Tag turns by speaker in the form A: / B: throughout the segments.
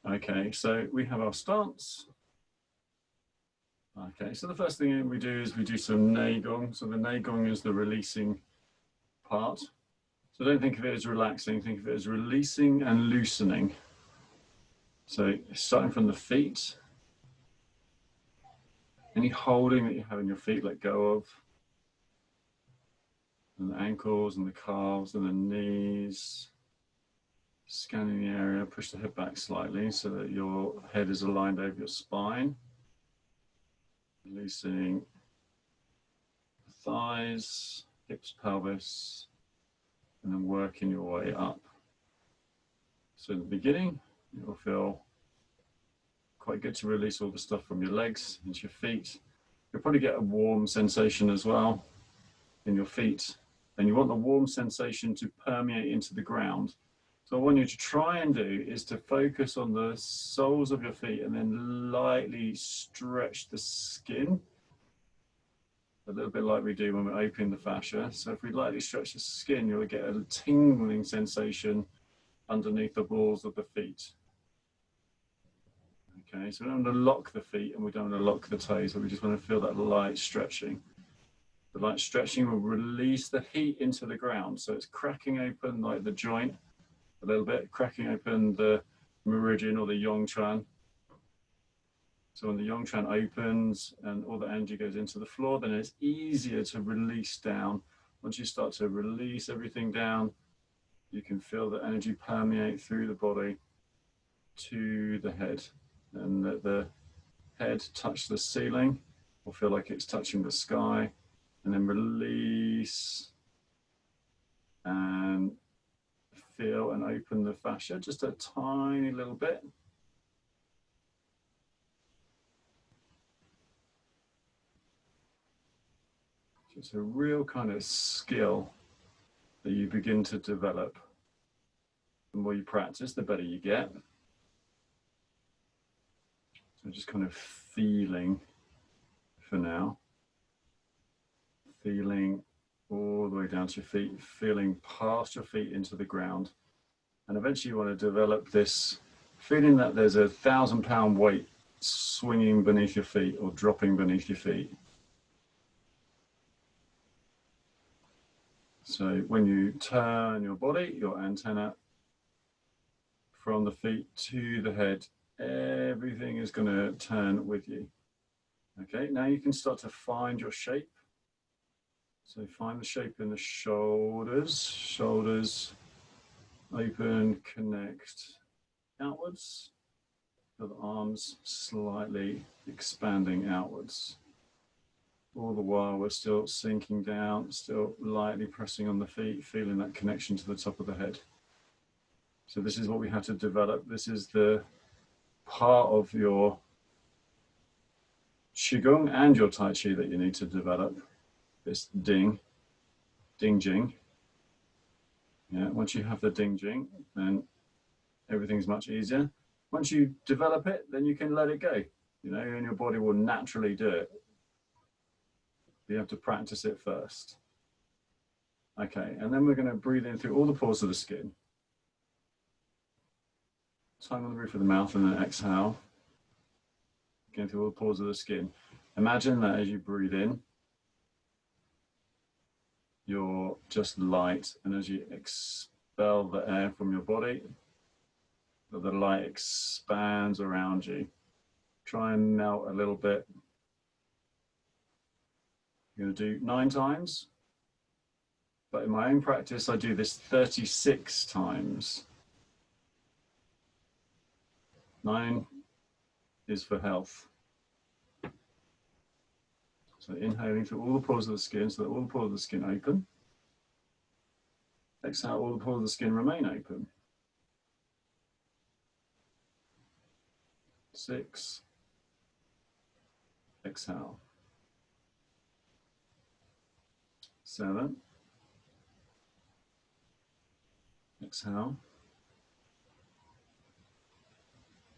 A: Okay, so we have our stance. Okay, so the first thing we do is we do some Naigong. So the Naigong is the releasing part. So don't think of it as relaxing, think of it as releasing and loosening. So starting from the feet, any holding that you have in your feet, let go of. And the ankles and the calves and the knees. Scanning the area, push the head back slightly so that your head is aligned over your spine. Releasing the thighs, hips, pelvis, and then working your way up. So in the beginning, you'll feel quite good to release all the stuff from your legs into your feet. You'll probably get a warm sensation as well in your feet. And you want the warm sensation to permeate into the ground. So what I want you to try and do is to focus on the soles of your feet and then lightly stretch the skin. A little bit like we do when we're opening the fascia. So if we lightly stretch the skin, you'll get a tingling sensation underneath the balls of the feet. Okay, so we don't want to lock the feet and we don't want to lock the toes, but we just want to feel that light stretching. The light stretching will release the heat into the ground. So it's cracking open like the joint a little bit, cracking open the meridian or the yongchuan. So when the yongchuan opens and all the energy goes into the floor, then it's easier to release down. Once you start to release everything down, you can feel the energy permeate through the body to the head, and let the head touch the ceiling or feel like it's touching the sky, and then release and feel and open the fascia just a tiny little bit. It's a real kind of skill that you begin to develop. The more you practice, the better you get. So just kind of feeling for now. Feeling all the way down to your feet, feeling past your feet into the ground. And eventually you want to develop this feeling that there's a 1,000-pound weight swinging beneath your feet or dropping beneath your feet. So when you turn your body, your antenna from the feet to the head, everything is going to turn with you. Okay, now you can start to find your shape. So find the shape in the shoulders, shoulders open, connect outwards. Feel the arms slightly expanding outwards. All the while we're still sinking down, still lightly pressing on the feet, feeling that connection to the top of the head. So this is what we have to develop. This is the part of your Qigong and your Tai Chi that you need to develop. This ding, ding jing. Yeah, once you have the ding jing, then everything's much easier. Once you develop it, then you can let it go. You know, and your body will naturally do it. You have to practice it first. Okay, and then we're going to breathe in through all the pores of the skin. Tongue on the roof of the mouth, and then exhale. Going through all the pores of the skin. Imagine that as you breathe in, you're just light, and as you expel the air from your body, the light expands around you. Try and melt a little bit. I'm going to do 9 times, but in my own practice I do this 36 times. 9 is for health. So inhaling through all the pores of the skin so that all the pores of the skin open. Exhale, all the pores of the skin remain open. 6. Exhale. 7. Exhale.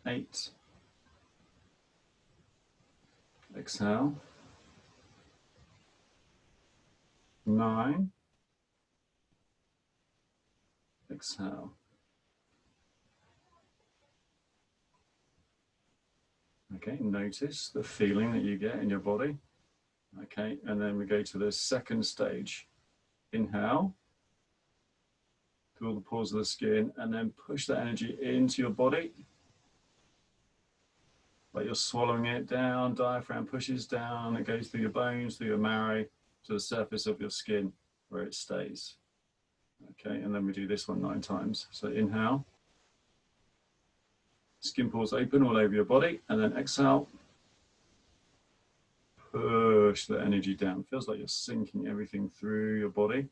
A: 8. Exhale. 9. Exhale. Okay, notice the feeling that you get in your body. Okay, and then we go to the second stage. Inhale, feel the pores of the skin, and then push that energy into your body. Like you're swallowing it down, diaphragm pushes down, it goes through your bones, through your marrow, to the surface of your skin where it stays. Okay, and then we do this one 9 times. So inhale, skin pores open all over your body, and then exhale, push the energy down. Feels like you're sinking everything through your body.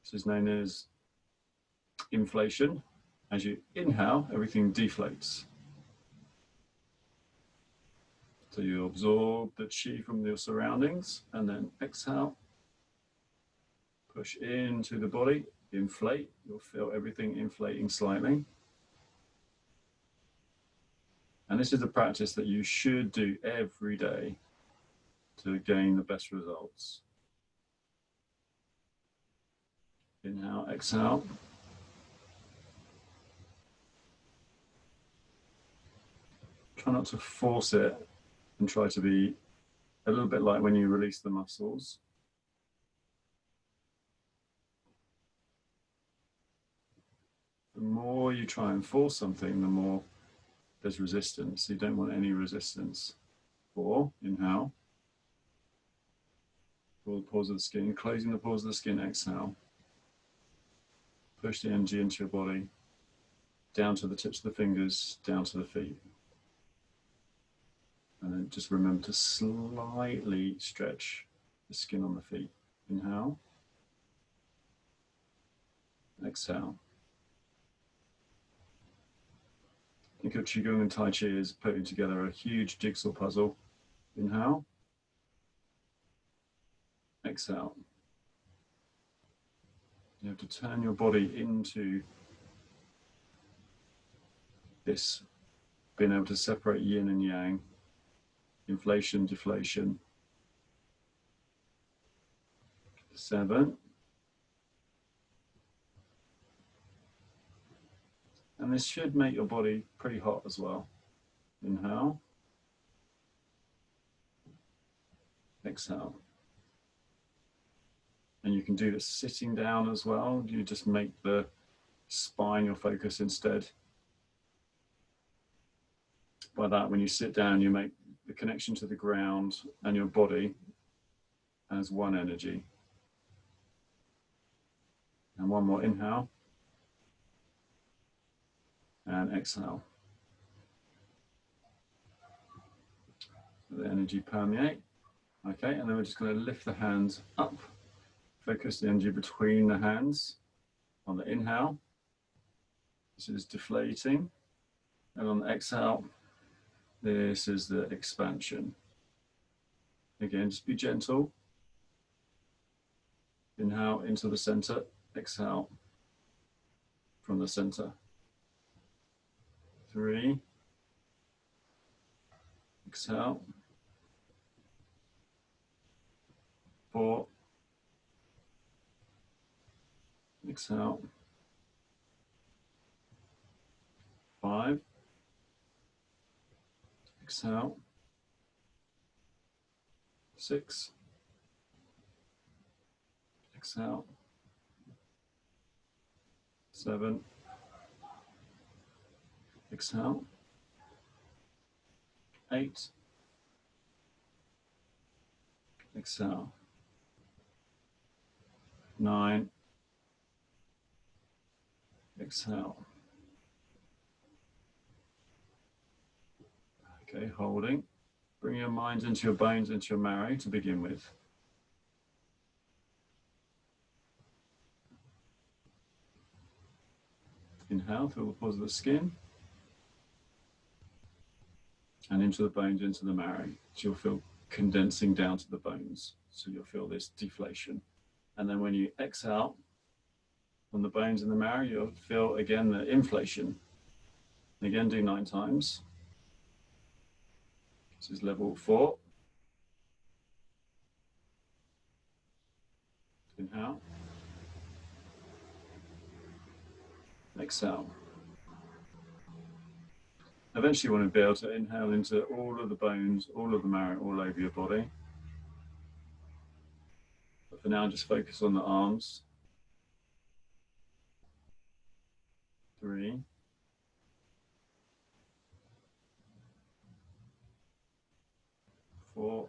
A: This is known as inflation. As you inhale, everything deflates. So you absorb the chi from your surroundings, and then exhale, push into the body, inflate. You'll feel everything inflating slightly. And this is a practice that you should do every day to gain the best results. Inhale, exhale. Try not to force it and try to be a little bit like when you release the muscles. The more you try and force something, the more there's resistance. You don't want any resistance. 4, inhale. Pull the pores of the skin, closing the pores of the skin, exhale. Push the energy into your body, down to the tips of the fingers, down to the feet. And then just remember to slightly stretch the skin on the feet. Inhale. Exhale. Think of Qigong and Tai Chi as putting together a huge jigsaw puzzle. Inhale. Exhale. You have to turn your body into this, being able to separate yin and yang, inflation, deflation. 7. And this should make your body pretty hot as well. Inhale. Exhale. And you can do this sitting down as well. You just make the spine your focus instead. By that, when you sit down, you make the connection to the ground and your body as one energy. And one more inhale. And exhale. So the energy permeate. Okay, and then we're just going to lift the hands up. Focus the energy between the hands on the inhale. This is deflating. And on the exhale, this is the expansion. Again, just be gentle. Inhale into the center, exhale from the center. 3. Exhale. 4. Exhale. 5. Exhale. 6. Exhale. 7. Exhale. 8. Exhale. 9. Exhale. Okay, holding. Bring your mind into your bones, into your marrow to begin with. Inhale, feel the pores of the skin. And into the bones, into the marrow. So you'll feel condensing down to the bones. So you'll feel this deflation. And then when you exhale from the bones and the marrow, you'll feel again the inflation. Again, do 9 times. This is level 4. Inhale. Exhale. Eventually you want to be able to inhale into all of the bones, all of the marrow, all over your body. But for now, just focus on the arms. 3, 4,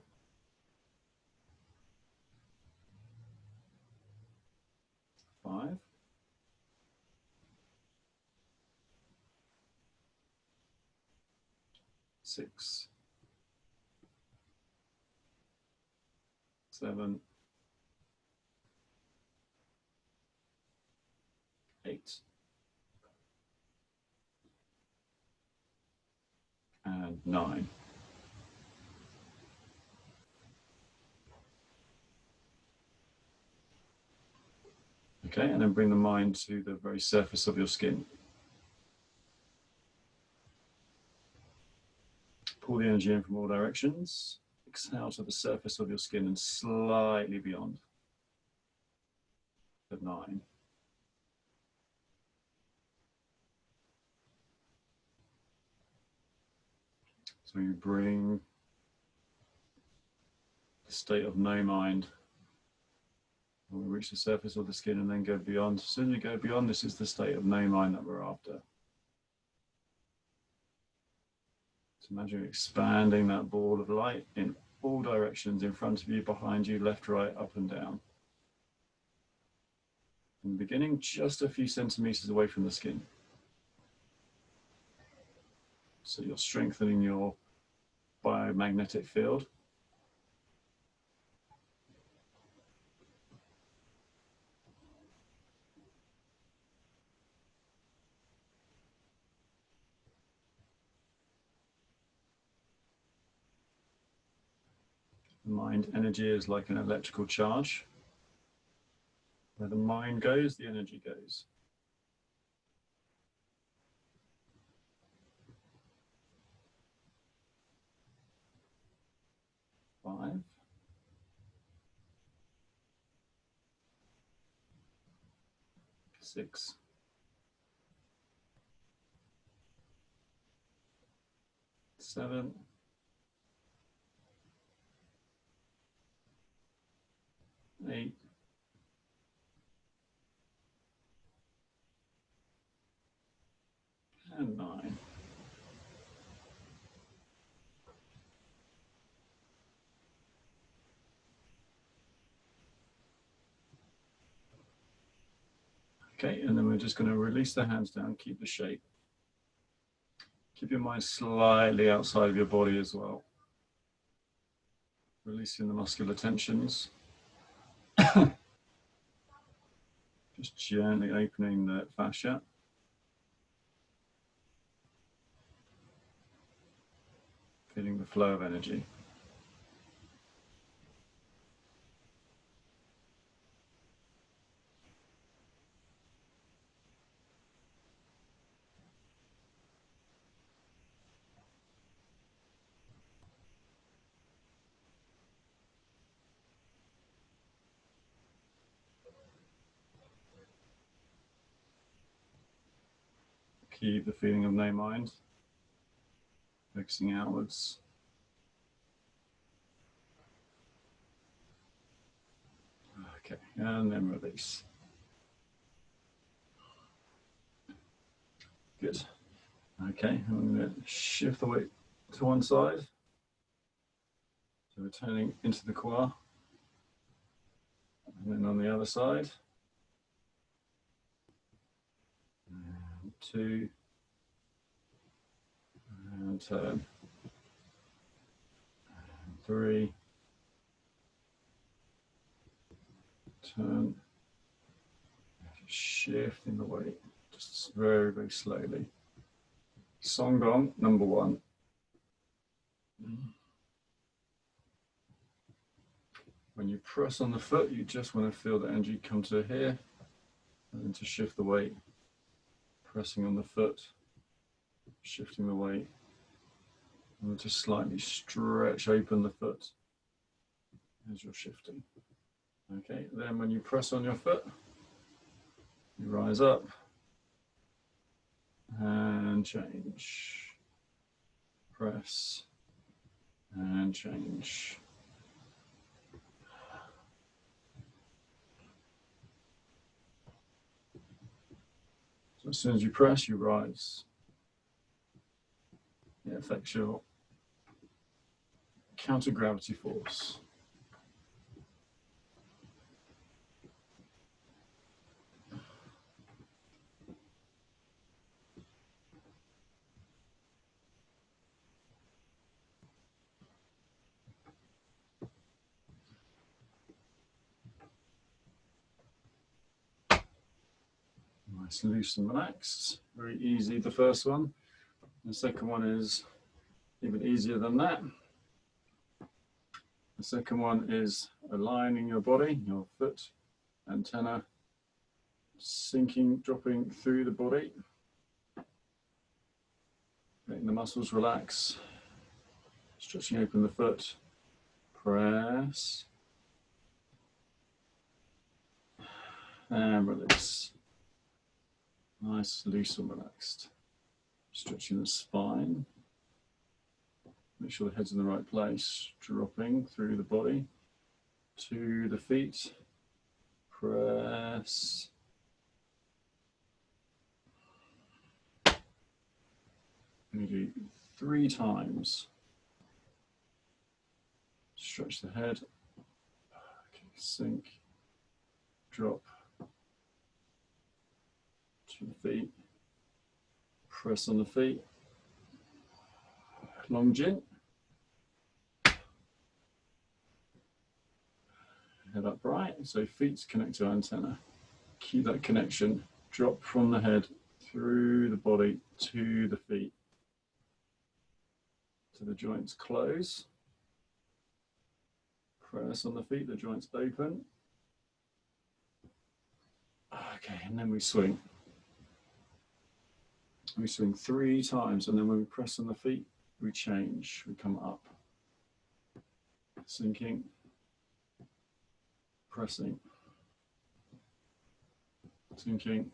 A: 5, 6, 7, 8, and 9. Okay, and then bring the mind to the very surface of your skin. Pull the energy in from all directions. Exhale to the surface of your skin and slightly beyond. 9. So you bring the state of no mind. We'll reach the surface of the skin and then go beyond. As soon as you go beyond, this is the state of no mind that we're after. So imagine expanding that ball of light in all directions, in front of you, behind you, left, right, up and down. In the beginning, just a few centimeters away from the skin. So you're strengthening your biomagnetic field. The mind energy is like an electrical charge. Where the mind goes, the energy goes. Five. 6. 7. 8. And 9. Okay, and then we're just going to release the hands down, keep the shape. Keep your mind slightly outside of your body as well. Releasing the muscular tensions. Just gently opening the fascia. Feeling the flow of energy. Keep the feeling of no mind, focusing outwards. Okay, and then release. Good. Okay, I'm going to shift the weight to one side. So we're turning into the core. And then on the other side. And 2. And turn. And 3. Turn. Shifting the weight, just very, very slowly. Gong number 1. When you press on the foot, you just want to feel the energy come to here, and then to shift the weight, pressing on the foot, shifting the weight, and just slightly stretch open the foot as you're shifting. Okay, then when you press on your foot, you rise up and change. press, and change. So as soon as you press, you rise. It affects your counter-gravity force. Nice, loose and relaxed. Very easy, the first one. The second one is even easier than that. The second one is aligning your body, your foot, antenna, sinking, dropping through the body, letting the muscles relax, stretching open the foot, press, and release. Nice, loose and relaxed. Stretching the spine. Make sure the head's in the right place. Dropping through the body to the feet. Press. We do 3 times. Stretch the head. Okay, sink. Drop. To the feet. Press on the feet. Long chin. Head upright, so feet connect to antenna. Keep that connection. Drop from the head through the body to the feet. So the joints close. Press on the feet, the joints open. Okay, and then we swing. We swing 3 times, and then when we press on the feet, we change. We come up. Sinking. Pressing. Sinking.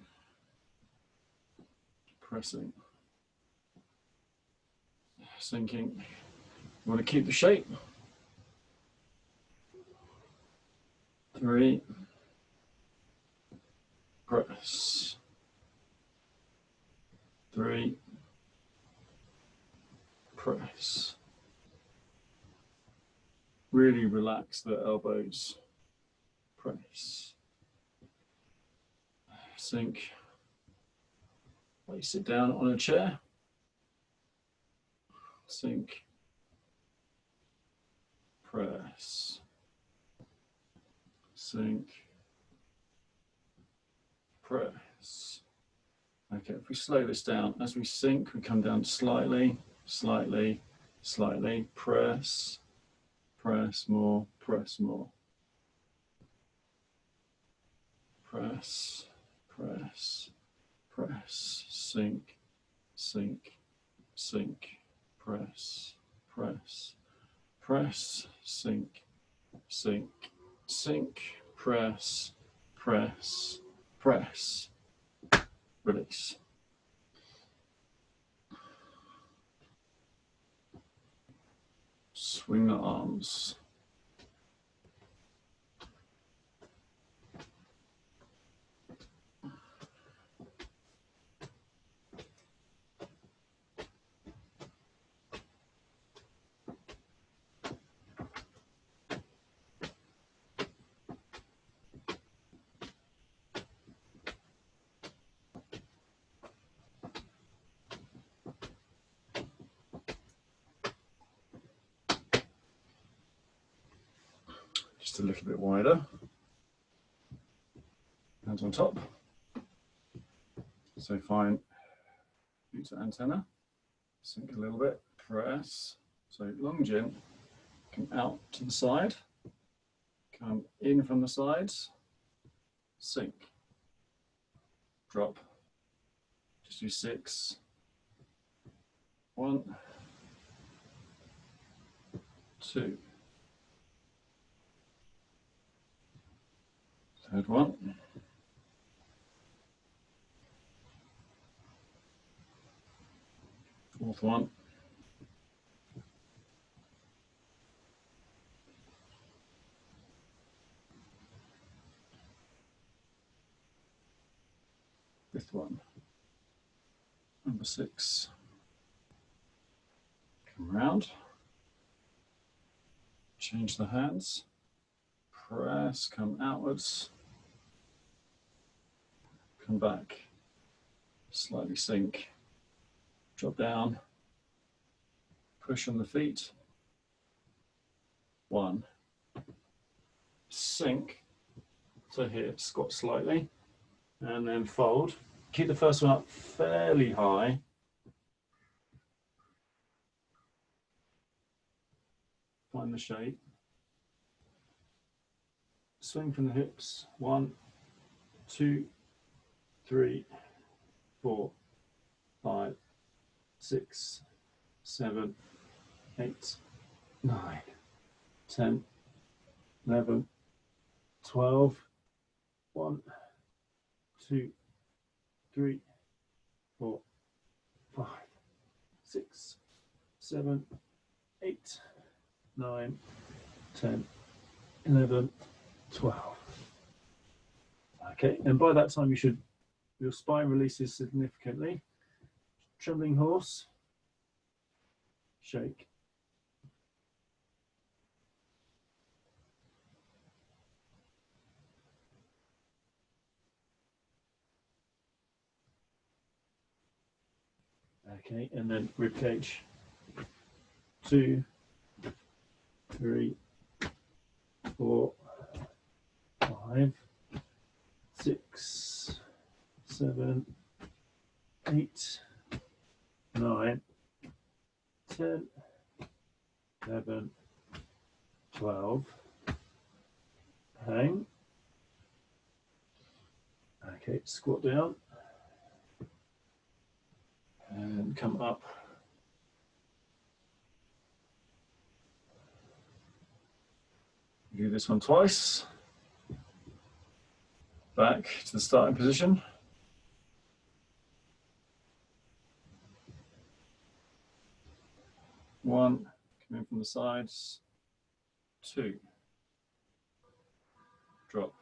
A: Pressing. Sinking. You want to keep the shape. 3. Press. 3. Press. Really relax the elbows. Press. Sink. Place it down on a chair. Sink. Press. Sink. Press. Okay, if we slow this down, as we sink, we come down slightly, slightly, slightly. Press. Press more. Press more. Press. Press. Press. Sink. Sink. Sink. Press. Press. Press. Sink. Sink. Sink. Press. Press. Press. Release. Swing the arms. Just a little bit wider. Hands on top. So fine. Feet to antenna. Sink a little bit. Press. So long chin. Come out to the side. Come in from the sides. Sink. Drop. Just do 6. 1. 2. Third one. Fourth one. Fifth one. Number 6. Come round. Change the hands. Press, come outwards. Come back. Slightly sink. Drop down. Push on the feet. 1. Sink to here, squat slightly, and then fold. Keep the first one up fairly high. Find the shape. Swing from the hips. 1, 2, 3, 4, 5, 6, 7, 8, 9, 10, 11, 12, 1, 2, 3, 4, 5, 6, 7, 8, 9, 10, 11, 12. Okay, and by that time your spine releases significantly. Trembling horse, shake. Okay, and then ribcage. 2, 3, 4, 5, 6, 7, 8, 9, 10, 11, 12. Hang. Okay, squat down. And come up. Do this one twice. Back to the starting position. 1, come in from the sides. 2, drop,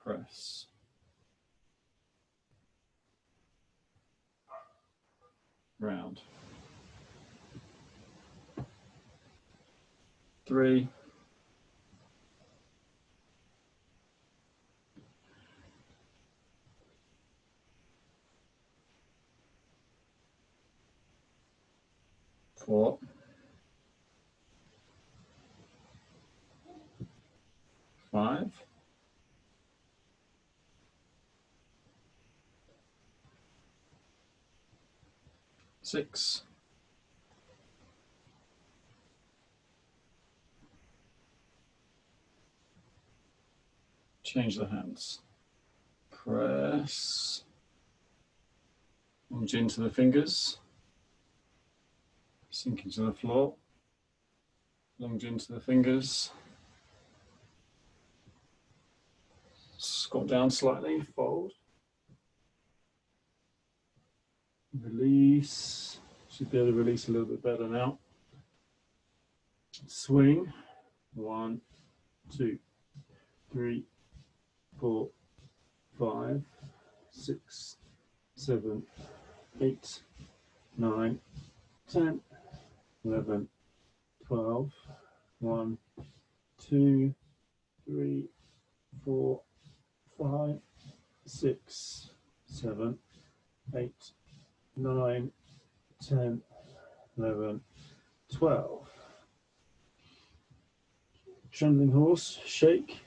A: press. Round. 3, 4, 5, 6, 'Change the hands. Press. Lunge into the fingers. Sink into the floor. Lunge into the fingers. Squat down slightly, fold. Release. Should be able to release a little bit better now. Swing. 1, 2, 3, 4, 5, 6, 7, 8, 9, 10, 11, 12, 1, 2, 3, 4, 5, 6, 7, 8, 9, 10, 11, 12. Trembling horse, shake.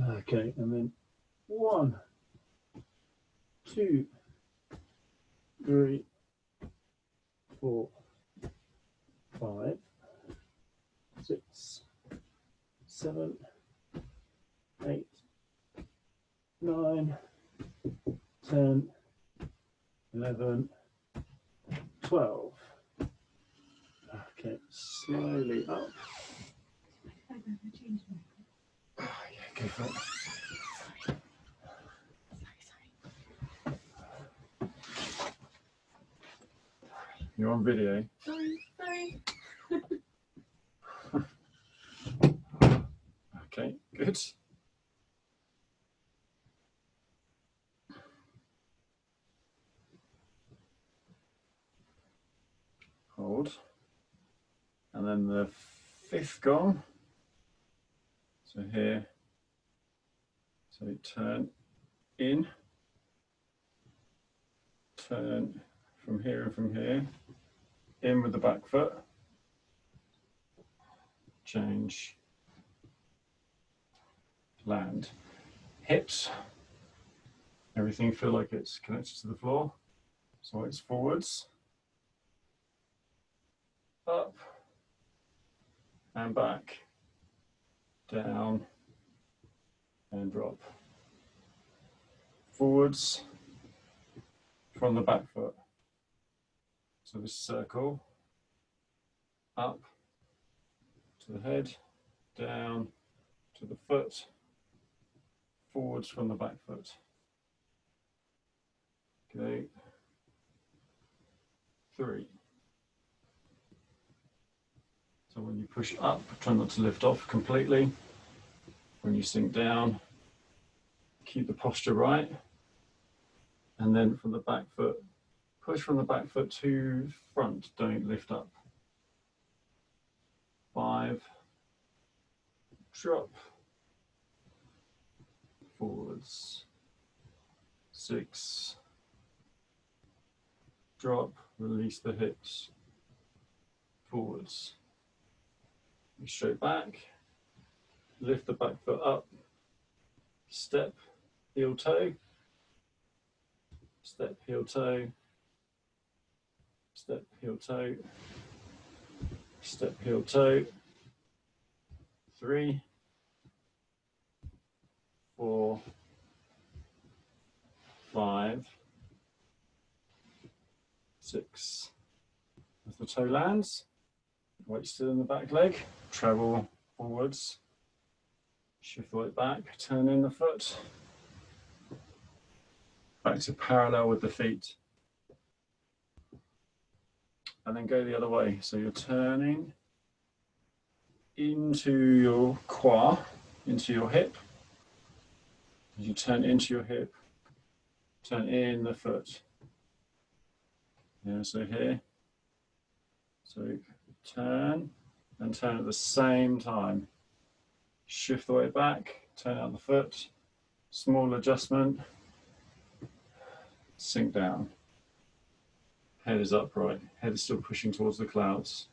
A: Okay, and then 1, 2, 3, 4, 5, 6, 7, 8, 9, 10, 11, 12. Okay, slowly up. Yeah, go for it. You're on video.
B: Sorry.
A: Okay, good. Hold. And then the fifth gong. So here. So turn in. Turn from here and from here. In with the back foot. Change. Land. Hips. Everything feel like it's connected to the floor. So it's forwards. Up. And back. Down. And drop. Forwards. From the back foot. So this circle. Up. To the head. Down. To the foot. Forwards from the back foot. Okay. 3. So when you push up, try not to lift off completely. When you sink down, keep the posture right. And then from the back foot, push from the back foot to front, don't lift up. 5. Drop. Forwards. 6. Drop, release the hips. Forwards. Straight back. Lift the back foot up. Step, heel toe. Step, heel toe. Step, heel toe. Step, heel toe. 3, 4, 5, 6. As the toe lands, weight still in the back leg, travel forwards, shift the weight back, turn in the foot, back to parallel with the feet, and then go the other way. So you're turning into your quad, into your hip. As you turn into your hip, turn in the foot. Yeah, so here. So turn and turn at the same time. Shift the weight back, turn out the foot, small adjustment, sink down. Head is upright, head is still pushing towards the clouds.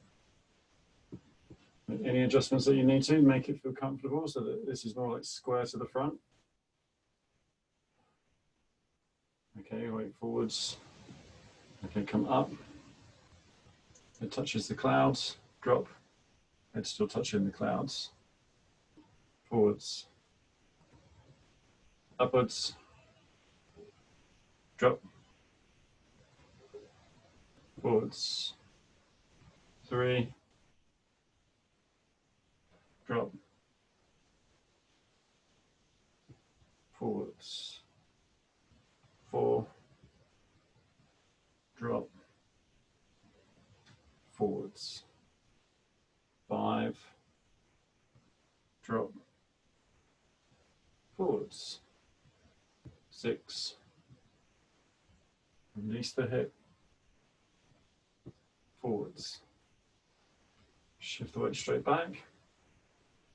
A: Any adjustments that you need to make it feel comfortable so that this is more like square to the front. Okay, weight forwards. Okay, come up. It touches the clouds, drop. Head still touching the clouds. Forwards. Upwards. Drop. Forwards. 3. Drop. Forwards. 4. Drop. Forwards. 5. Drop. Forwards. 6. Release the hip. Forwards. Shift the weight straight back.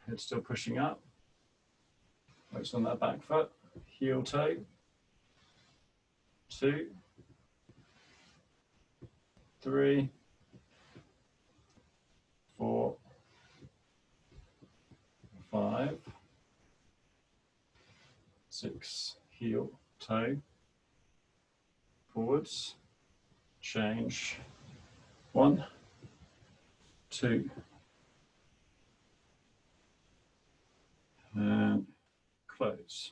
A: Head still pushing up. Weights on that back foot. Heel toe. 2. 3. 4. 5. 6. Heel, toe. Forwards. Change. 1. 2. And close.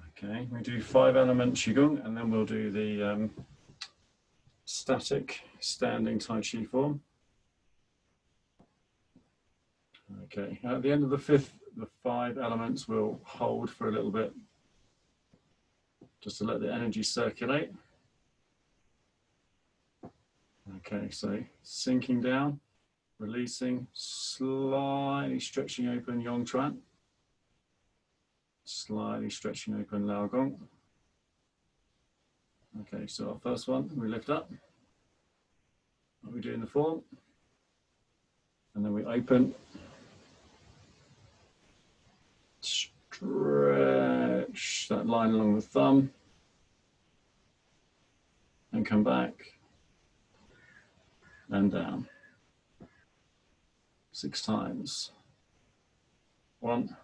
A: Okay, we do 5-element Qigong and then we'll do the static standing Tai Chi Form. Okay, at the end of the 5th, the 5 elements will hold for a little bit, just to let the energy circulate. Okay, so sinking down, releasing, slightly stretching open Yong Chuan, slightly stretching open Naigong. Okay, so our first one, we lift up. What we do in the form, and then we open, stretch that line along the thumb, and come back and down. 6 times. 1.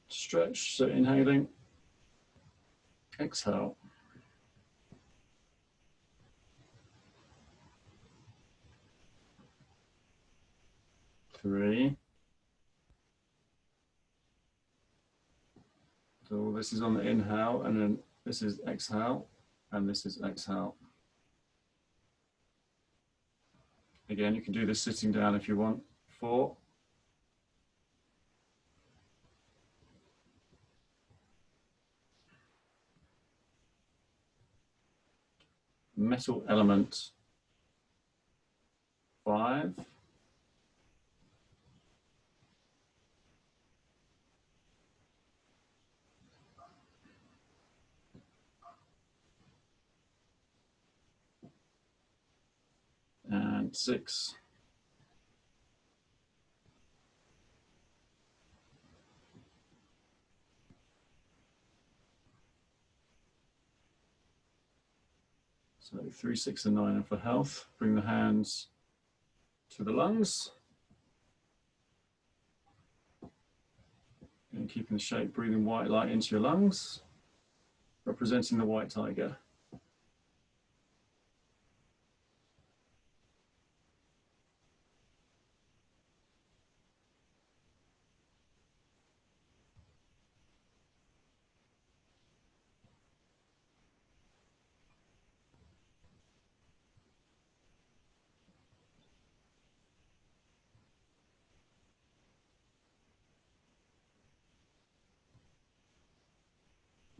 A: Stretch, so inhaling, exhale. 3. So this is on the inhale, and then this is exhale, and this is exhale. Again, you can do this sitting down if you want. 4. Metal element. 5. And 6. So 3, 6, and 9 are for health. Bring the hands to the lungs. And keeping the shape, breathing white light into your lungs, representing the white tiger.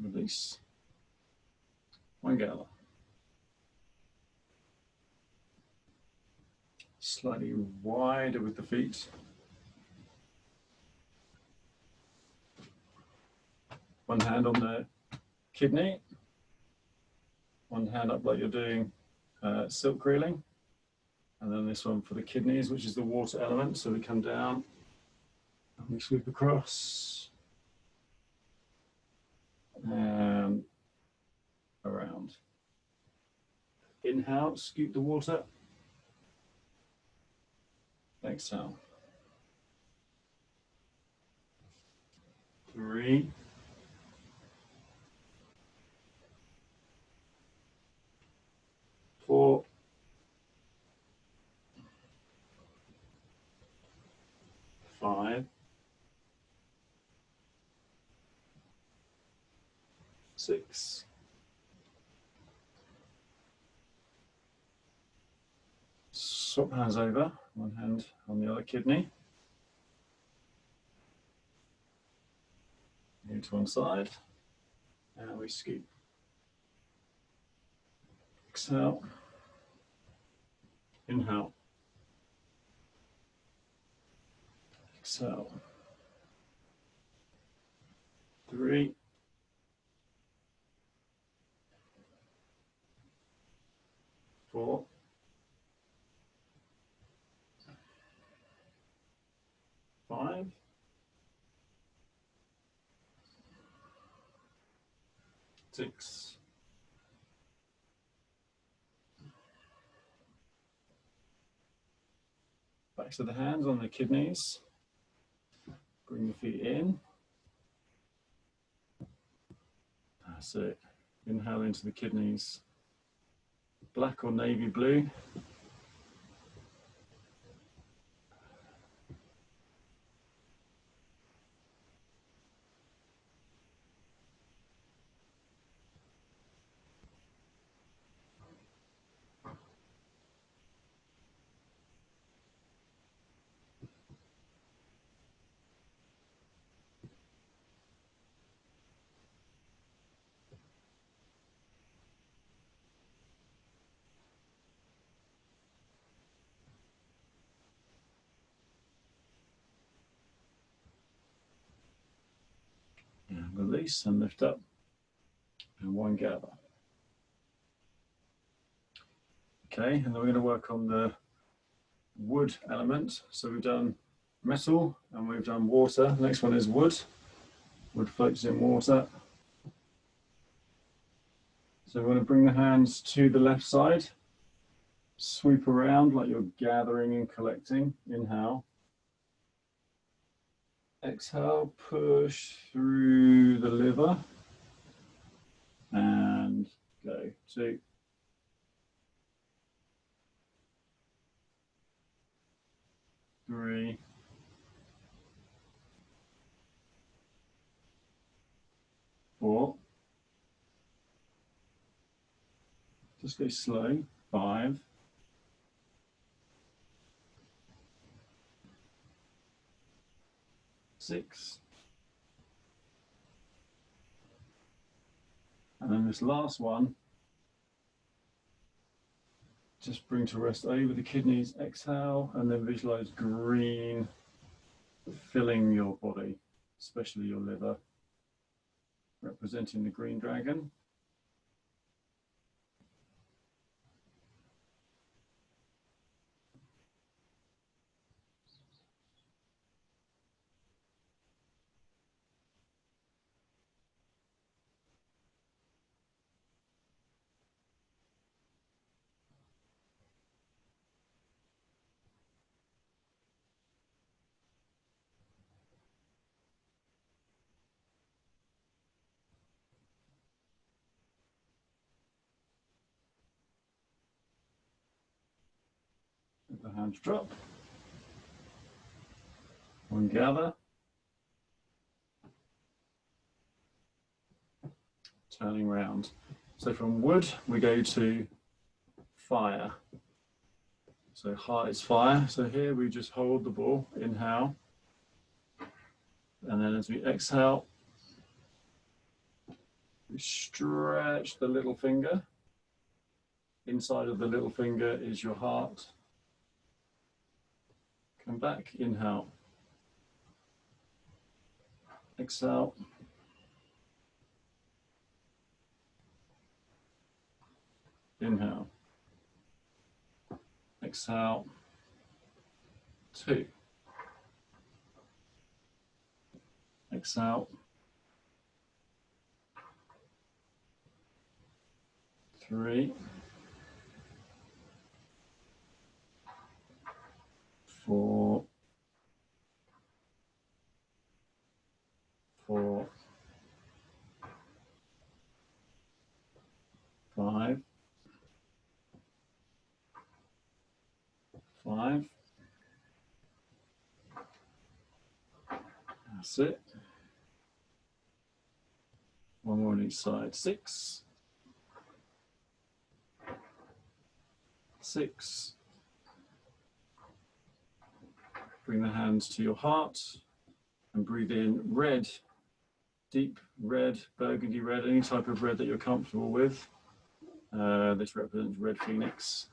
A: Release. Wangala. Slightly wider with the feet. One hand on the kidney. One hand up like you're doing silk reeling. And then this one for the kidneys, which is the water element. So we come down and we sweep across and around. Inhale, scoop the water. Exhale. 3. 4. 5. 6. Swap hands over, one hand on the other kidney. Move to one side, and we scoop. Exhale. Inhale. Exhale. 3. 4. 5. 6. 'Backs of the hands on the kidneys. Bring the feet in. That's it. Inhale into the kidneys. Black or navy blue. release and lift up. And one gather. Okay, and then we're going to work on the wood element. So we've done metal and we've done water. The next one is wood. Wood floats in water. So we're going to bring the hands to the left side. Sweep around like you're gathering and collecting. Inhale. Exhale, push through the liver. And go. 2. 3. 4. Just go slow. 5. 6. And then this last one, just bring to rest over the kidneys, exhale, and then visualize green filling your body, especially your liver, representing the green dragon. Let the hands drop. One gather. Turning round. So from wood, we go to fire. So heart is fire. So here we just hold the ball, inhale. And then as we exhale, we stretch the little finger. Inside of the little finger is your heart. Come back, inhale. Exhale. Inhale. Exhale. 2. Exhale. 3. 4. 4. 5. 5. That's it. One more on each side. 6. 6. Bring the hands to your heart and breathe in red, deep red, burgundy red, any type of red that you're comfortable with. This represents red phoenix.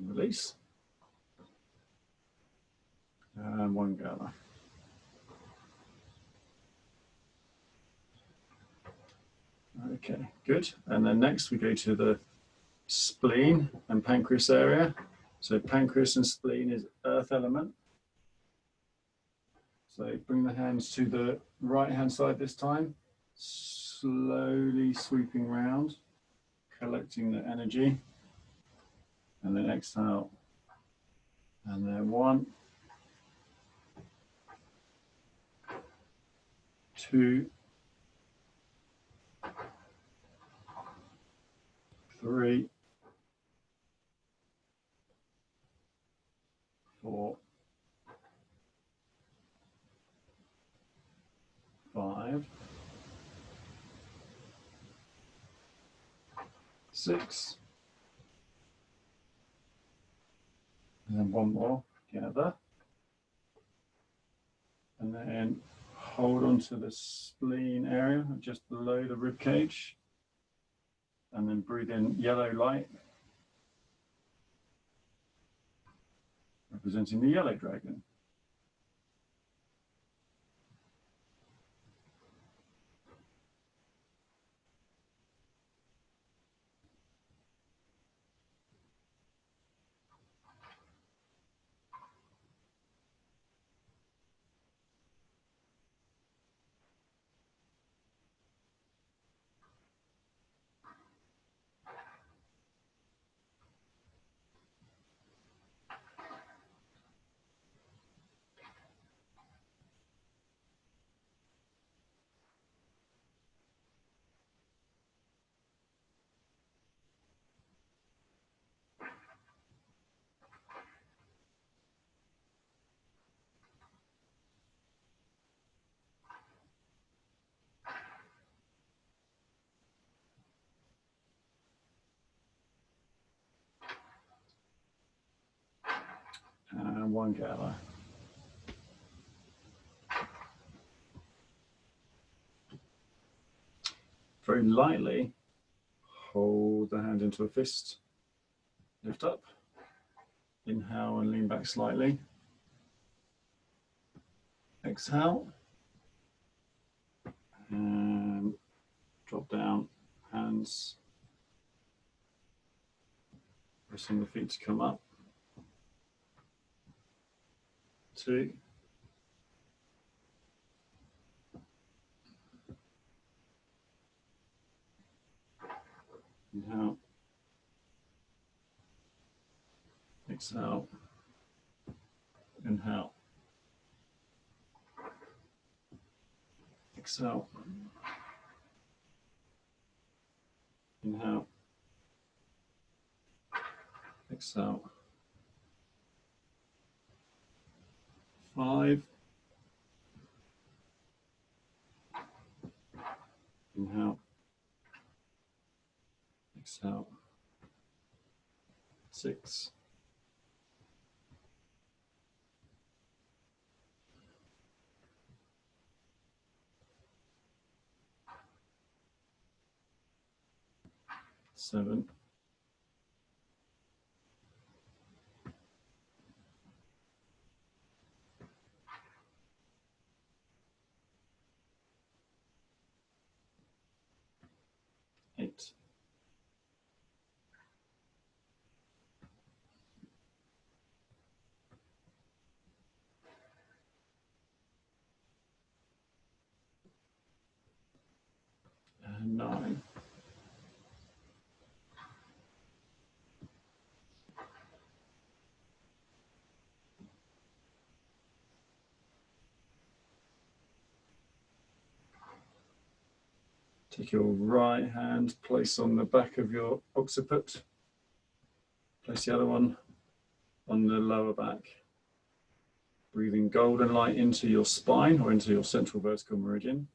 A: Release. And one gather. Okay, good. And then next we go to the spleen and pancreas area. So pancreas and spleen is earth element. So bring the hands to the right hand side this time, slowly sweeping round, collecting the energy. And then exhale. And then 1, 2, 3, 4, 5, 6, and then 1 more together. And then hold on to the spleen area just below the rib cage. And then breathe in yellow light, representing the yellow dragon. And 1 gather. Very lightly, hold the hand into a fist. Lift up. Inhale and lean back slightly. Exhale. And drop down. Hands. Pressing the feet to come up. 2. Inhale. Exhale. Inhale. Exhale. Inhale. Exhale. 5. Inhale. Exhale. 6. 7. 8. And 9. Take your right hand, place on the back of your occiput. Place the other one on the lower back. Breathing golden light into your spine or into your central vertical meridian.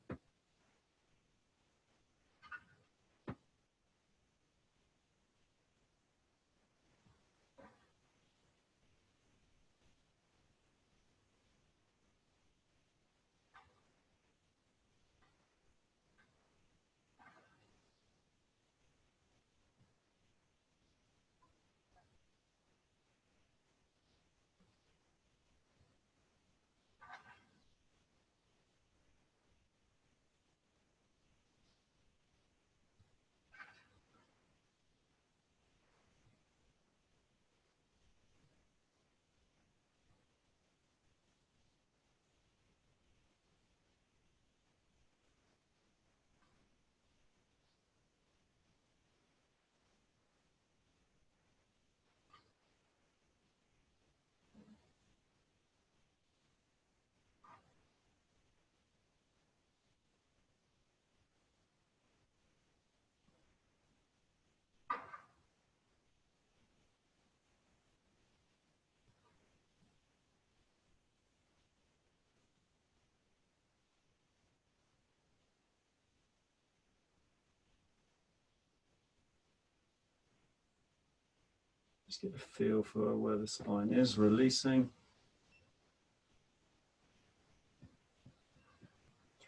A: Just get a feel for where the spine is, releasing.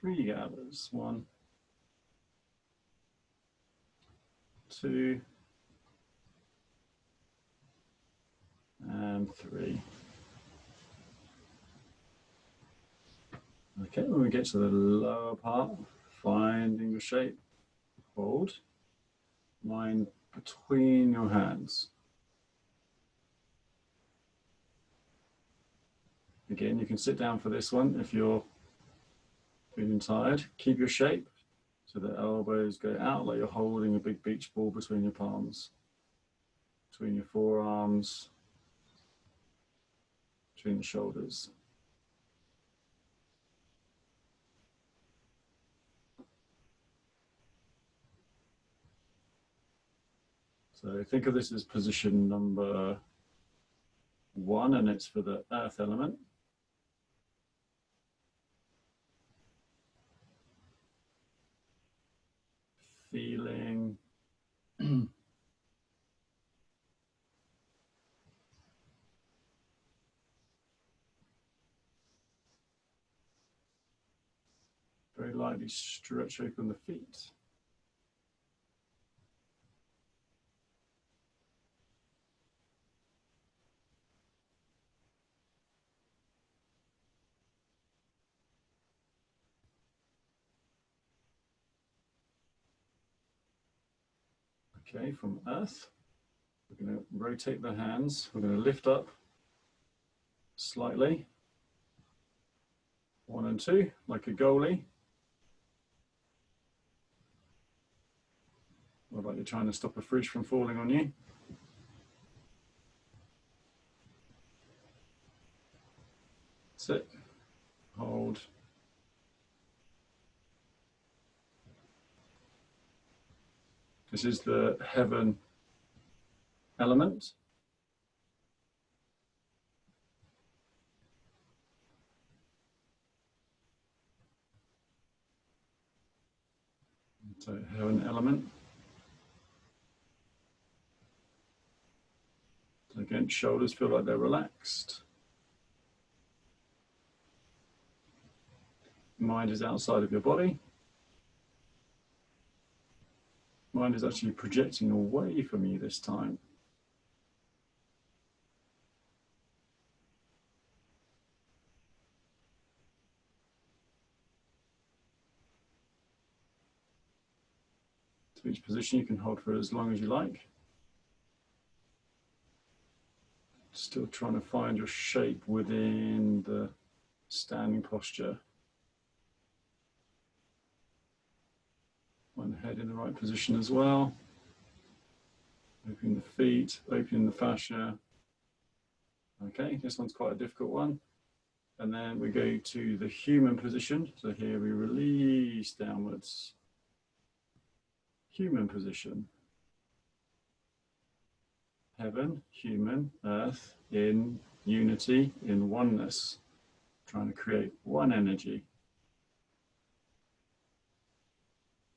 A: 3 gathers. 1, 2, and 3. Okay, when we get to the lower part, finding your shape, hold, mind between your hands. Again, you can sit down for this one if you're feeling tired. Keep your shape so the elbows go out like you're holding a big beach ball between your palms, between your forearms, between the shoulders. So think of this as position number 1, and it's for the earth element. Feeling very lightly stretch open the feet. Okay, from earth, we're going to rotate the hands. We're going to lift up slightly. 1 and 2, like a goalie. Or like you're trying to stop a fridge from falling on you. Sit, hold. This is the heaven element. So heaven element. So again, shoulders feel like they're relaxed. Mind is outside of your body. Mind is actually projecting away from you this time. To each position you can hold for as long as you like. Still trying to find your shape within the standing posture. One head in the right position as well. Opening the feet, opening the fascia. Okay, this one's quite a difficult one. And then we go to the human position. So here we release downwards. Human position. Heaven, human, earth, in unity, in oneness. Trying to create one energy.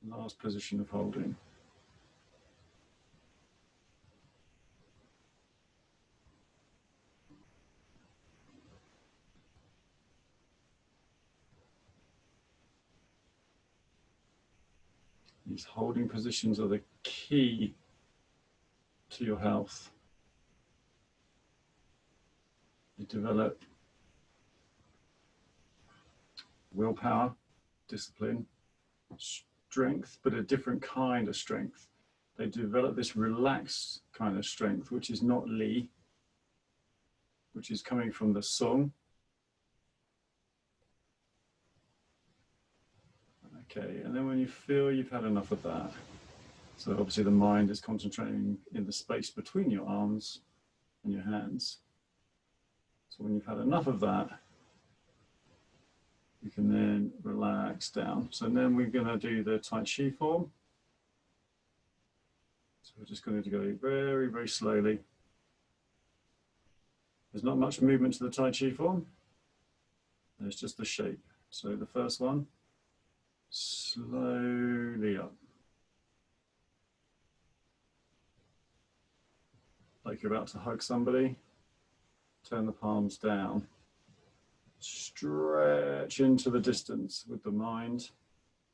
A: Last position of holding. These holding positions are the key to your health. You develop willpower, discipline, strength, but a different kind of strength. They develop this relaxed kind of strength, which is not Li, which is coming from the Song. Okay, and then when you feel you've had enough of that, so obviously the mind is concentrating in the space between your arms and your hands. So when you've had enough of that, you can then relax down. So then we're going to do the Tai Chi Form. So we're just going to go very, very slowly. There's not much movement to the Tai Chi Form. There's just the shape. So the first one, slowly up. like you're about to hug somebody. Turn the palms down. Stretch into the distance with the mind,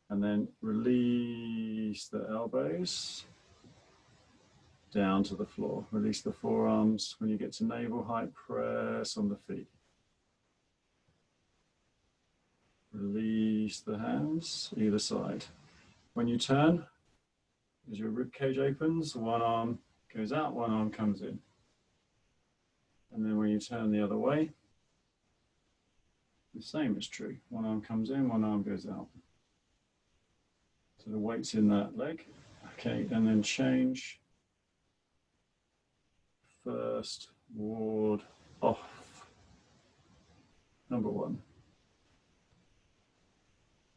A: and then release the elbows down to the floor. Release the forearms. When you get to navel height, press on the feet. Release the hands either side. When you turn, as your rib cage opens, one arm goes out, one arm comes in. And then when you turn the other way, the same is true. One arm comes in, one arm goes out. So the weight's in that leg. Okay, and then change. First ward off. Number one.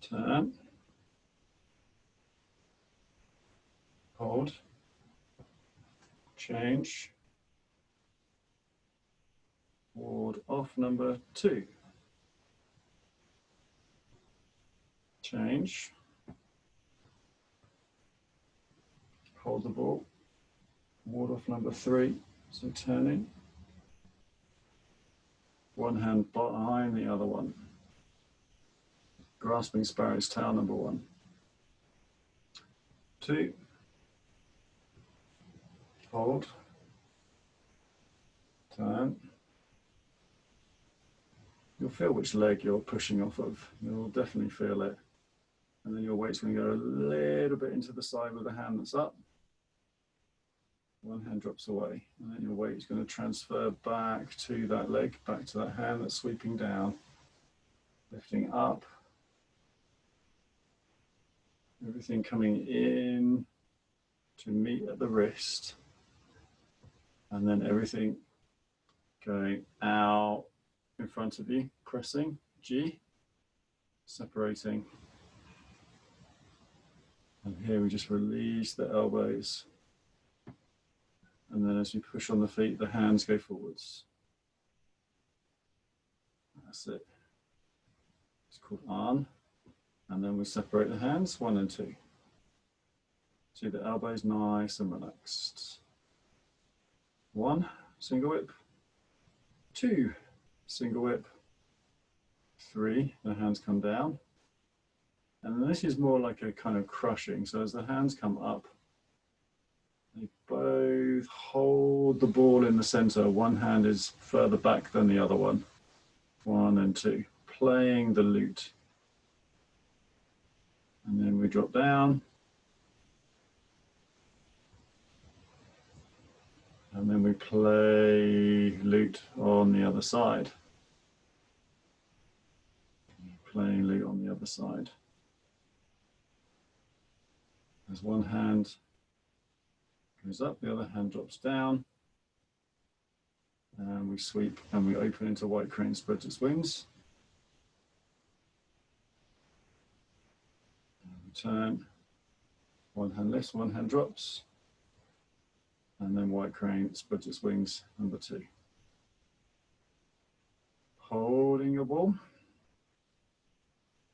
A: Turn. Hold. Change. Ward off number two. Change. Hold the ball. Ward off number three. So turning. One hand behind the other one. Grasping sparrow's tail number one. Two. Hold. Turn. You'll feel which leg you're pushing off of. You'll definitely feel it. And then your weight's going to go a little bit into the side with the hand that's up. One hand drops away. And then your weight is going to transfer back to that leg, back to that hand that's sweeping down. Lifting up. Everything coming in to meet at the wrist. And then everything going out in front of you, pressing, G, separating. And here we just release the elbows. And then as you push on the feet, the hands go forwards. That's it. It's called An. And then we separate the hands, 1 and 2. See the elbows nice and relaxed. 1, single whip. 2, single whip. 3, the hands come down. And then this is more like a kind of crushing. So as the hands come up, they both hold the ball in the center. One hand is further back than the other one. 1 and 2, playing the lute. And then we drop down. And then we play lute on the other side. Playing lute on the other side. As one hand goes up, the other hand drops down. And we sweep and we open into white crane, spreads its wings. And we turn. One hand lifts, one hand drops. And then white crane spreads its wings, number 2. Holding your ball.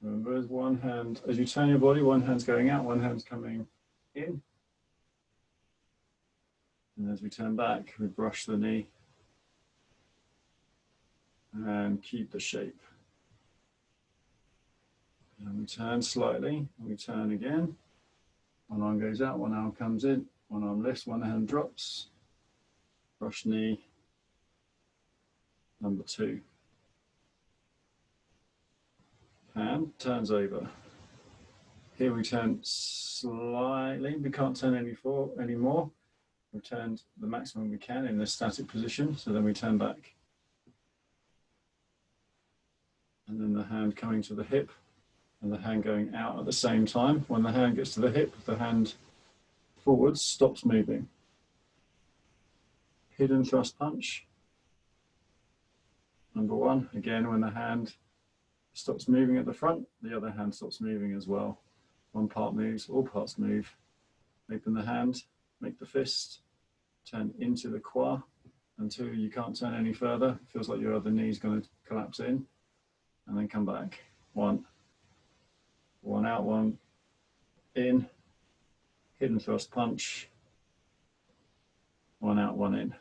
A: Remember, as one hand, as you turn your body, one hand's going out, one hand's coming in. And as we turn back, we brush the knee and keep the shape. And we turn slightly, and we turn again. One arm goes out, one arm comes in, one arm lifts, one hand drops. Brush knee, number 2. Hand turns over. Here we turn slightly. We can't turn anymore. We've turned the maximum we can in this static position. So then we turn back. And then the hand coming to the hip and the hand going out at the same time. When the hand gets to the hip, the hand forwards stops moving. Hidden thrust punch. Number 1, again, when the hand stops moving at the front, the other hand stops moving as well. One part moves, all parts move. Open the hand, make the fist, turn into the kwa until you can't turn any further. It feels like your other knee is going to collapse in, and then come back. 1 out, 1 in, hidden thrust punch, 1 out, 1 in.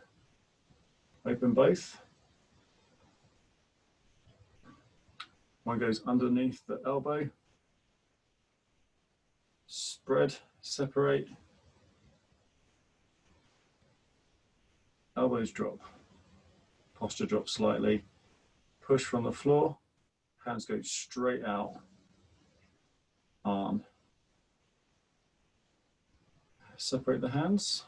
A: Open both. One goes underneath the elbow. Spread, separate. Elbows drop. Posture drops slightly. Push from the floor. Hands go straight out. Arm. Separate the hands.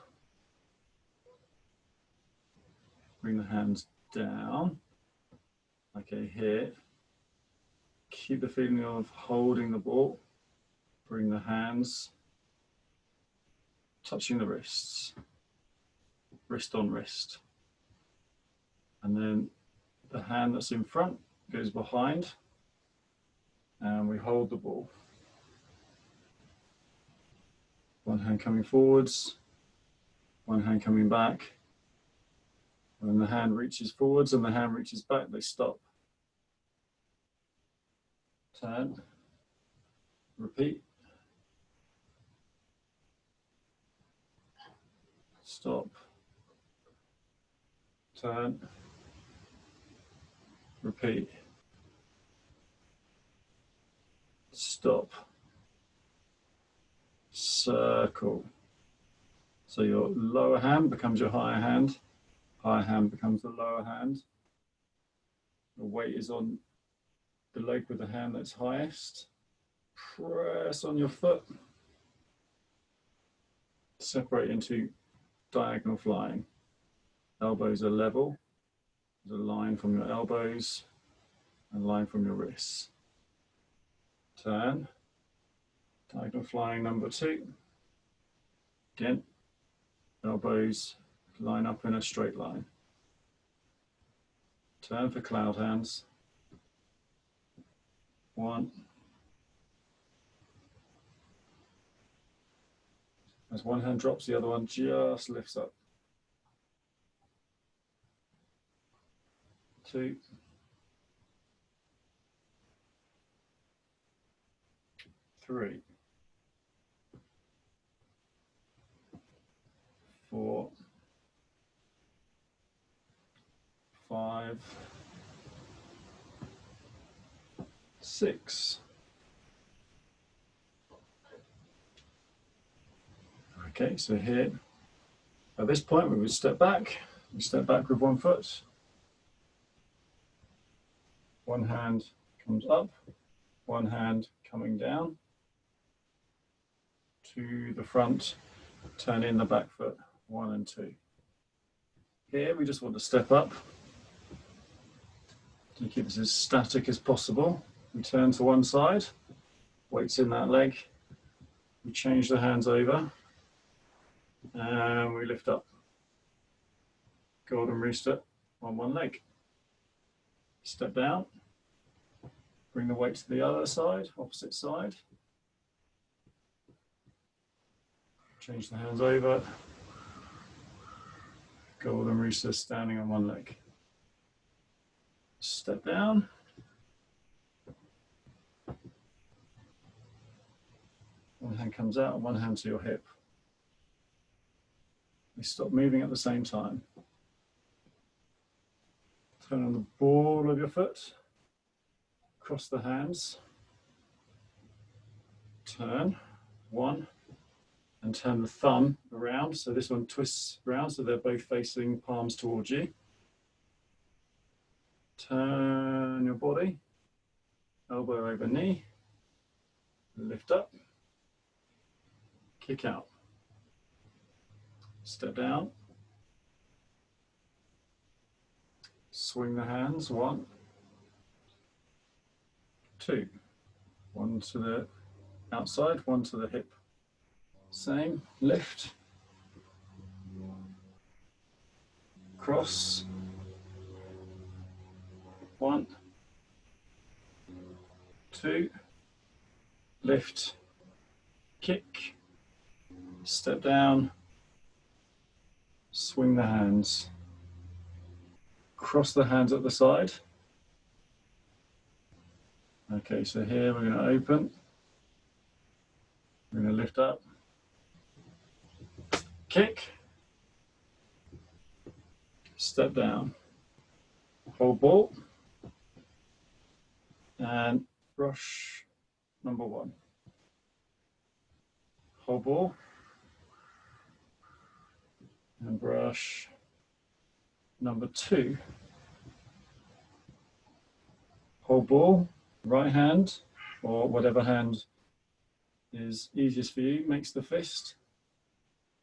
A: Bring the hands down. Okay, here. Keep the feeling of holding the ball. Bring the hands, touching the wrists, wrist on wrist. And then the hand that's in front goes behind, and we hold the ball. One hand coming forwards, one hand coming back. When the hand reaches forwards and the hand reaches back, they stop. Turn, repeat. Stop, turn, repeat, stop, circle. So your lower hand becomes your higher hand becomes the lower hand. The weight is on the leg with the hand that's highest. Press on your foot. Separate into diagonal flying. Elbows are level. There's a line from your elbows and a line from your wrists. Turn. Diagonal flying number 2. Again, elbows line up in a straight line. Turn for cloud hands. 1. As one hand drops, the other one just lifts up. 2. 3. 4. 5. 6. Okay, so here, at this point, we would step back. We step back with one foot. One hand comes up, one hand coming down to the front, turn in the back foot, 1 and 2. Here, we just want to step up to keep this as static as possible. We turn to one side, weights in that leg. We change the hands over, and we lift up. Golden rooster on one leg. Step down. Bring the weight to the other side, opposite side. Change the hands over. Golden rooster standing on one leg. Step down. One hand comes out and one hand to your hip. You stop moving at the same time. Turn on the ball of your foot. Cross the hands. Turn. 1. And turn the thumb around. So this one twists around so they're both facing palms towards you. Turn your body. Elbow over knee. Lift up. Kick out. Step down. Swing the hands. 1, 2. 1 to the outside, 1 to the hip. Same. Lift. Cross. 1, 2. Lift. Kick. Step down. Swing the hands. Cross the hands at the side. Okay, so here we're going to open. We're going to lift up. Kick. step down, hold ball, and brush number 1. Hold ball, and brush number 2. Hold ball, right hand, or whatever hand is easiest for you, makes the fist.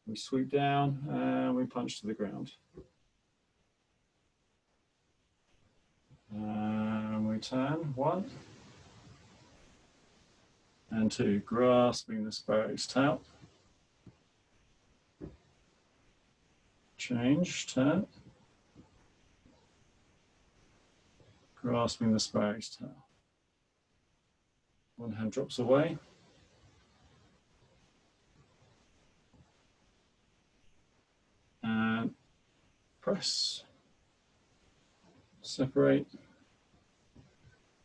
A: We sweep down and we punch to the ground. And we turn, 1 and 2, grasping the sparrow's tail. Change, turn, grasping the sparrow's tail. One hand drops away. And press, separate,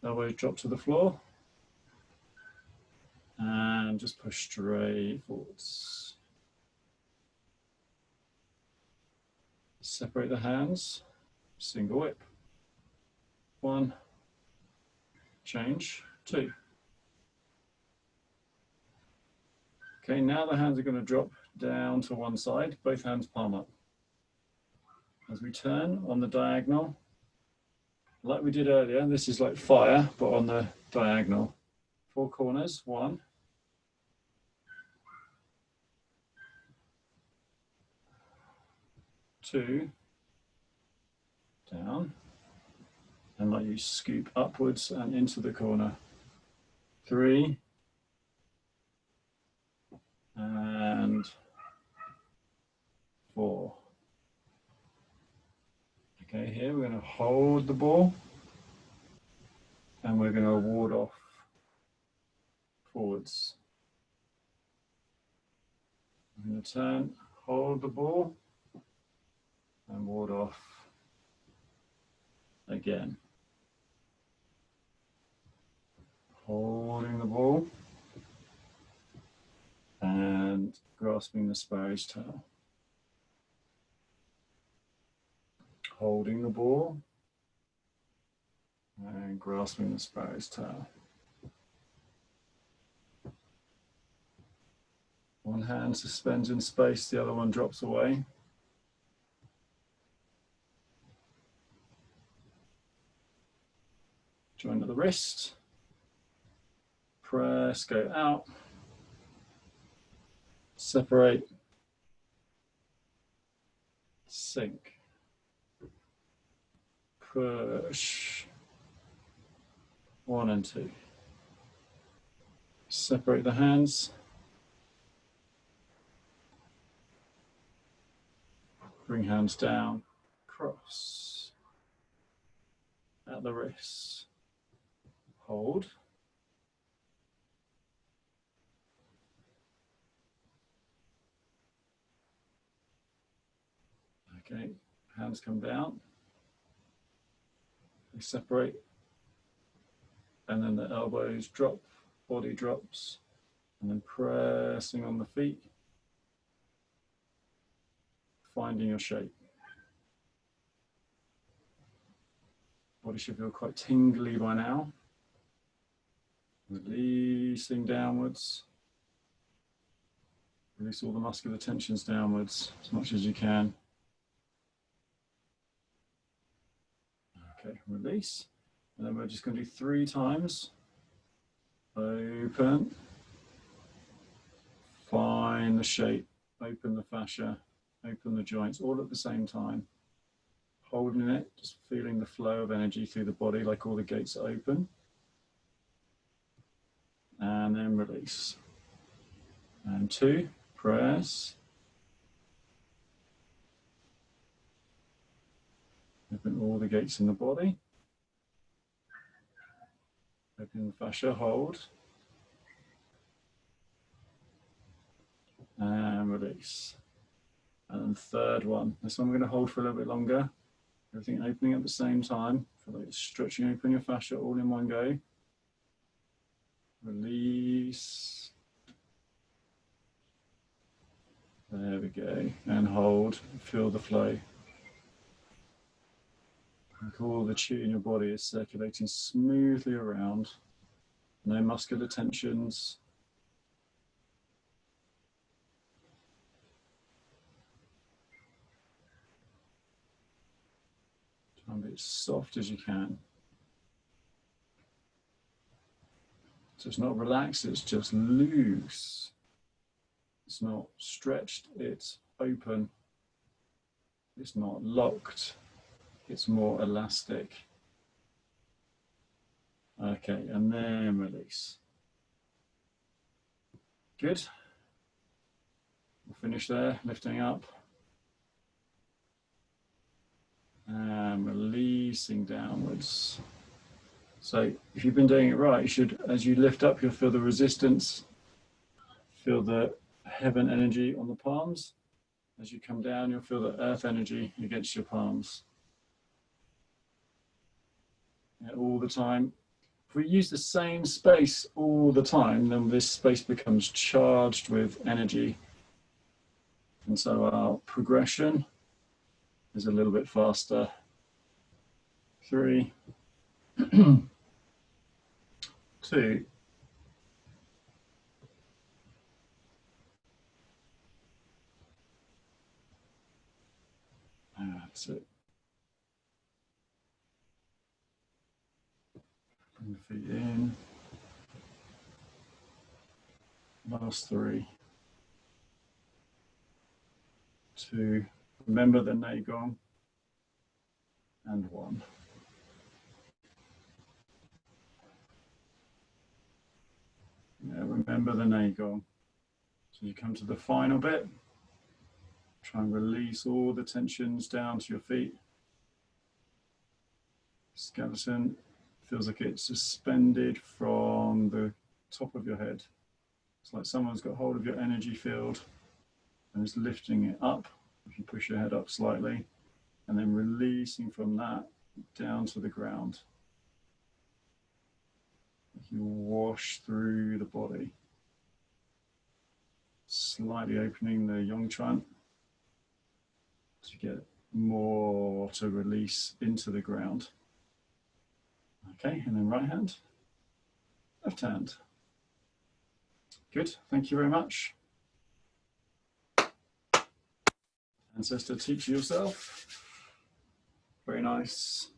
A: elbows drop to the floor, and just push straight forwards. Separate the hands, single whip. 1, change, 2. Okay, now the hands are going to drop down to one side, both hands palm up. As we turn on the diagonal, like we did earlier, this is like fire, but on the diagonal. 4 corners, 1, 2, down, and like you scoop upwards and into the corner. 3, and 4. Okay, here we're going to hold the ball and we're going to ward off forwards. I'm going to turn, hold the ball and ward off again. Holding the ball and grasping the sparrow's tail. Holding the ball and grasping the sparrow's tail. One hand suspends in space, the other one drops away. Join at the wrist. Press, go out. Separate. Sink. Push. 1 and 2. Separate the hands. Bring hands down. Cross. At the wrists. Hold. Okay, hands come down. They separate. And then the elbows drop, body drops, and then pressing on the feet, finding your shape. Body should feel quite tingly by now. Releasing downwards. Release all the muscular tensions downwards as much as you can. Okay, release. And then we're just going to do 3 times. Open. Find the shape. Open the fascia. Open the joints all at the same time. Holding it, just feeling the flow of energy through the body like all the gates are open. And then release. And 2, press. Open all the gates in the body. Open the fascia, hold. And release. And 3rd one. This one we're going to hold for a little bit longer. Everything opening at the same time. Feel like stretching open your fascia all in one go. Release. There we go. And hold. Feel the flow. Like all the chi in your body is circulating smoothly around. No muscular tensions. Try and be as soft as you can. So it's not relaxed, it's just loose. It's not stretched, it's open. It's not locked, it's more elastic. Okay, and then release. Good. We'll finish there, lifting up. And releasing downwards. So if you've been doing it right, you should, as you lift up, you'll feel the resistance, feel the heaven energy on the palms. As you come down, you'll feel the earth energy against your palms. Yeah, all the time. If we use the same space all the time, then this space becomes charged with energy. And so our progression is a little bit faster. 3, 2, that's it. Bring the feet in. Last 3, 2. Remember the Naigong. And 1. Yeah, remember the Naigong. So you come to the final bit. Try and release all the tensions down to your feet. Skeleton feels like it's suspended from the top of your head. It's like someone's got hold of your energy field and is lifting it up. If you push your head up slightly, and then releasing from that down to the ground. You wash through the body. Slightly opening the Yongchuan to get more to release into the ground. Okay, and then right hand, left hand. Good, thank you very much. Ancestor, teach yourself. Very nice.